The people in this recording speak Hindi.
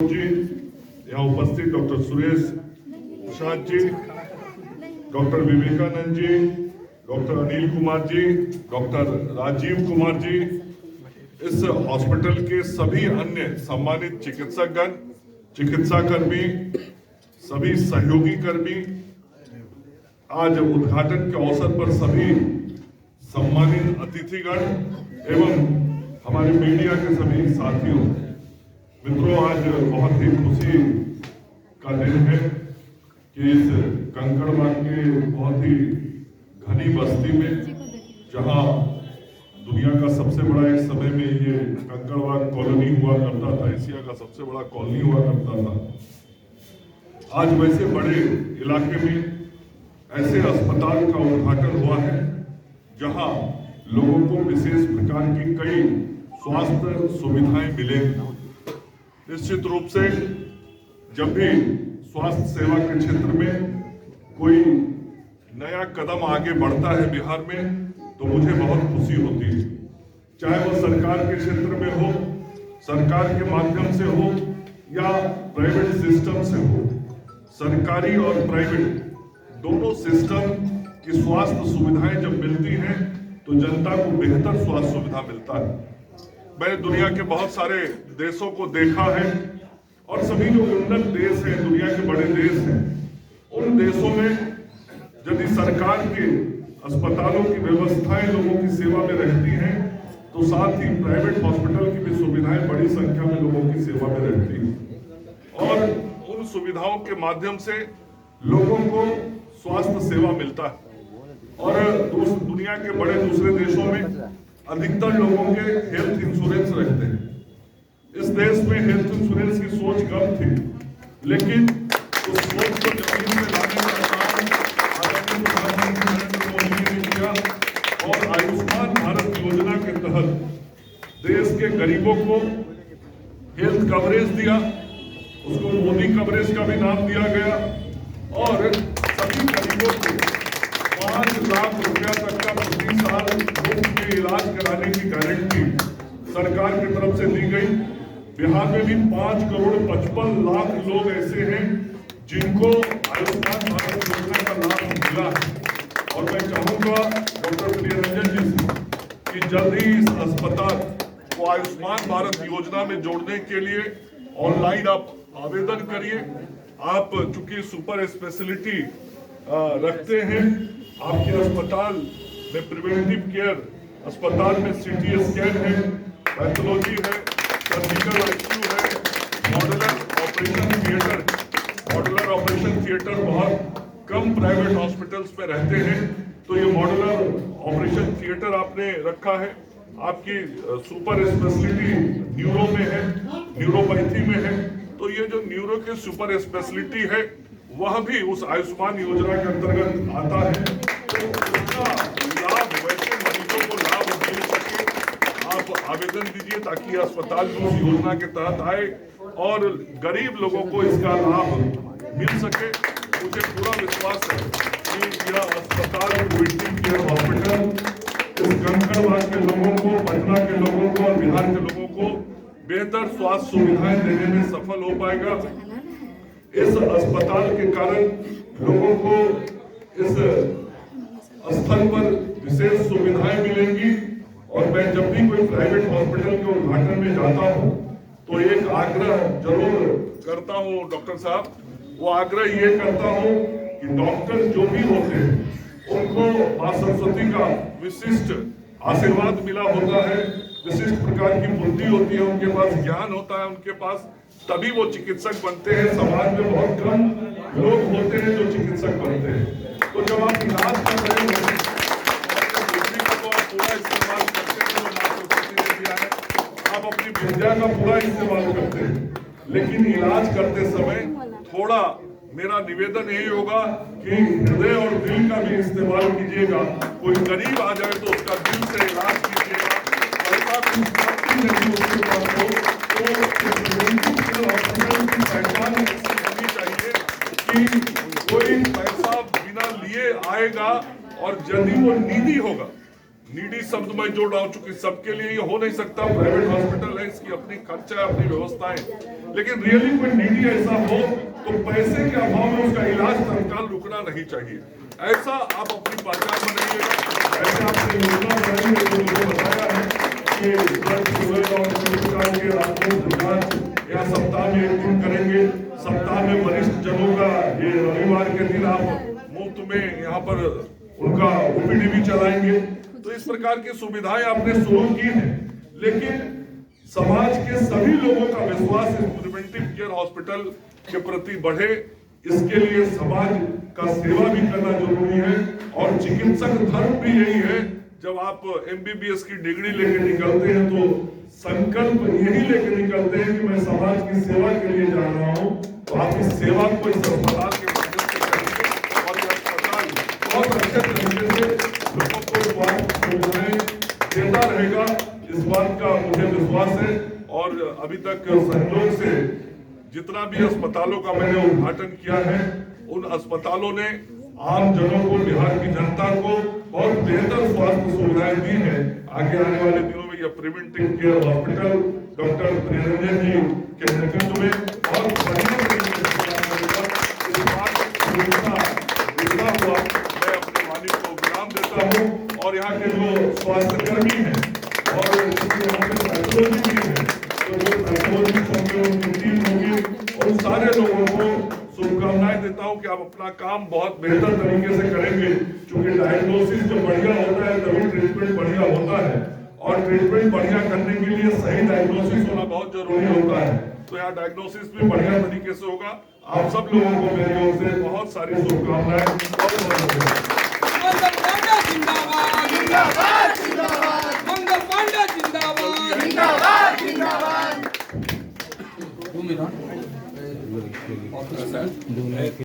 जी, यहाँ उपस्थित doctor Suresh Prasad ji, doctor Vivekananda ji, doctor Anil Kumar ji, doctor Rajiv Kumar ji, इस हॉस्पिटल के सभी अन्य सम्मानित चिकित्सकगण, चिकित्सा कर्मी, सभी सहयोगी कर्मी, आज उद्घाटन के अवसर पर सभी सम्मानित अतिथिगण एवं हमारे मीडिया के सभी साथियों, मित्रों, आज बहुत ही खुशी का दिन है कि इस कंकड़बाग के बहुत ही घनी बस्ती में, जहां दुनिया का सबसे बड़ा एक समय में ये कंकड़बाग कॉलोनी हुआ करता था, एशिया का सबसे बड़ा कॉलोनी हुआ करता था, आज वैसे बड़े इलाके में ऐसे अस्पताल का उद्घाटन हुआ है जहां लोगों को विशेष प्रकार की कई स्वास्थ्य सुविधाएं मिलेंगी। निश्चित रूप से जब भी स्वास्थ्य सेवा के क्षेत्र में कोई नया कदम आगे बढ़ता है बिहार में, तो मुझे बहुत खुशी होती है, चाहे वो सरकार के क्षेत्र में हो, सरकार के माध्यम से हो या प्राइवेट सिस्टम से हो। सरकारी और प्राइवेट दोनों सिस्टम की स्वास्थ्य सुविधाएं जब मिलती हैं तो जनता को बेहतर स्वास्थ्य सुविधा मिलता है। मैंने दुनिया के बहुत सारे देशों को देखा है और सभी जो उन्नत देश हैं, दुनिया के बड़े देश हैं, उन देशों में यदि सरकार के अस्पतालों की व्यवस्थाएं लोगों की सेवा में रहती हैं तो साथ ही प्राइवेट हॉस्पिटल की भी सुविधाएं बड़ी संख्या में लोगों की सेवा में रहती हैं और उन सुविधाओं के माध्यम से लोगों को स्वास्थ्य सेवा मिलता है। और दुनिया के बड़े दूसरे देशों में अधिकतर लोगों के हेल्थ इंश्योरेंस रहते हैं। इस देश में हेल्थ इंश्योरेंस की सोच कम थी, लेकिन उस सोच को जमीन में लाने का काम आदरणीय प्रधानमंत्री नरेंद्र मोदी जी ने किया और आयुष्मान भारत योजना के तहत देश के गरीबों को हेल्थ कवरेज दिया, उसको मोदी कवरेज का भी नाम दिया गया और सभी गरीबों को 5 लाख रुपया तक का प्रति साल मुफ्त में इलाज कराने की गारंटी सरकार की तरफ से दी गई। बिहार में भी 5 करोड़ 55 लाख लोग ऐसे हैं जिनको आयुष्मान भारत योजना का लाभ मिला है और मैं चाहूंगा डॉक्टर प्रियरंजन जी से कि जल्द ही इस अस्पताल को आयुष्मान भारत योजना में जोड़ने के लिए ऑनलाइन आप आवेदन करिए। आप चूंकि सुपर स्पेशलिटी रखते हैं, आपके अस्पताल में प्रिवेंटिव केयर अस्पताल में सीटी स्कैन है, पैथोलॉजी है, सर्जिकल आईसीयू है, मॉडुलर ऑपरेशन थिएटर बहुत कम प्राइवेट हॉस्पिटल्स में रहते हैं, तो ये मॉडुलर ऑपरेशन थिएटर आपने रखा है। आपकी सुपर स्पेशलिटी न्यूरो में है, न्यूरोपैथी में है, तो ये जो न्यूरो की सुपर स्पेशलिटी है वह भी उस आयुष्मान योजना के अंतर्गत आता है। तो उसका लाभ वैसे मरीजों को लाभ मिल सके, आप आवेदन दीजिए ताकि अस्पताल उस योजना के तहत आए और गरीब लोगों को इसका लाभ मिल सके। मुझे पूरा विश्वास है कि यह अस्पताल प्रिवेंटिव केयर हॉस्पिटल इस कंकड़बाग के लोगों को, पटना के लोगों को और बिहार के लोगों को बेहतर स्वास्थ्य सुविधाएं देने में सफल हो पाएगा। इस अस्पताल के कारण लोगों को इस स्थल पर विशेष सुविधाएं मिलेंगी और मैं जब भी कोई प्राइवेट हॉस्पिटल के उद्घाटन में जाता हूं तो एक आग्रह जरूर करता हूं डॉक्टर साहब, वो आग्रह ये करता हूं कि डॉक्टर जो भी होते हैं उनको मां सरस्वती का विशिष्ट आशीर्वाद मिला होता है, विशिष्ट प्रकार की बुद्धि होती है, उनके पास ज्ञान होता है, उनके पास, तभी वो चिकित्सक बनते हैं। समाज में बहुत कम लोग होते हैं जो चिकित्सक बनते हैं। तो जब आप इलाज कर रहे हैं अपनी बुद्धि का तो आप पूरा इस्तेमाल करते हैं, जो मां सरस्वती ने दिया है, आप अपनी विद्या का पूरा इस्तेमाल करते हैं, लेकिन इलाज करते समय थोड़ा मेरा निवेदन यही होगा कि हृदय और दिल का भी इस्तेमाल कीजिएगा। कोई गरीब आ जाए तो उसका दिल से इलाज कीजिएगा। पैसा की प्राप्ति नहीं उसके पास हो तो हॉस्पिटल की पहचान ऐसी होनी चाहिए कि कोई पैसा बिना लिए आएगा और यदि वो नीडी होगा, नीडी शब्द मैं जोड़ रहा हूं चूंकि सबके लिए ये हो नहीं सकता, प्राइवेट हॉस्पिटल है, इसकी अपनी खर्चा है, अपनी व्यवस्थाएं, लेकिन रियली कोई नीडी ऐसा हो तो पैसे के अभाव में उसका इलाज तत्काल रुकना नहीं चाहिए। ऐसा आप अपनी पहचान बनाइएगा, ऐसे आपने योजना बनाई है जो बताया है कि यहाँ सप्ताह में 1 दिन करेंगे। सप्ताह में वरिष्ठ जनों का ये रविवार के दिन आप मुफ्त में यहाँ पर उनका ओपीडी भी चलाएंगे। तो इस प्रकार की सुविधाएं आपने शुरू की हैं, लेकिन समाज के सभी लोगों का विश्वास इस प्रिवेंटिव केयर हॉस्पिटल के प्रति बढ़े, इसके लिए समाज का सेवा भी करना जरूरी है। और चिकित्सक धर्म भी यही है, जब आप MBBS की डिग्री लेके निकलते हैं तो संकल्प यही लेके निकलते हैं कि मैं समाज की सेवा के लिए जा रहा हूँ। तो आप इस सेवा को इस अस्पताल के माध्यम से करेंगे और यह अस्पताल बहुत अच्छे तरीके से लोगों को स्वास्थ्य सुविधाएं देता रहेगा, इस बात का मुझे विश्वास है। और अभी तक सहयोग से जितना भी अस्पतालों का मैंने उद्घाटन किया है, उन अस्पतालों ने आम जनों को, बिहार की जनता को बहुत बेहतर स्वास्थ्य सुविधाएं दी है। आगे आने वाले दिनों में यह preventive care hospital doctor Priyaranjan ji के नेतृत्व में और बढ़िया तरीके से इस बात जुड़ा हुआ मैं अपने मालिक को विराम देता हूँ। और यहाँ के जो स्वास्थ्य कर्मी हैं और यहाँ के पैथोलॉजी भी हैं, तो जो पैथोलॉजिस्ट होंगे, उनकी टीम होगी, उन सारे लोगों को शुभकामनाएं देता हूं कि आप अपना काम बहुत बेहतर तरीके से करेंगे। क्योंकि डायग्नोसिस जब बढ़िया होता है तभी ट्रीटमेंट बढ़िया होता है, और ट्रीटमेंट बढ़िया करने के लिए सही डायग्नोसिस होना बहुत जरूरी होता है। तो यहाँ डायग्नोसिस भी बढ़िया तरीके से होगा। आप सब लोगों को मेरी ओर से बहुत सारी शुभकामनाएं। जिंदाबाद।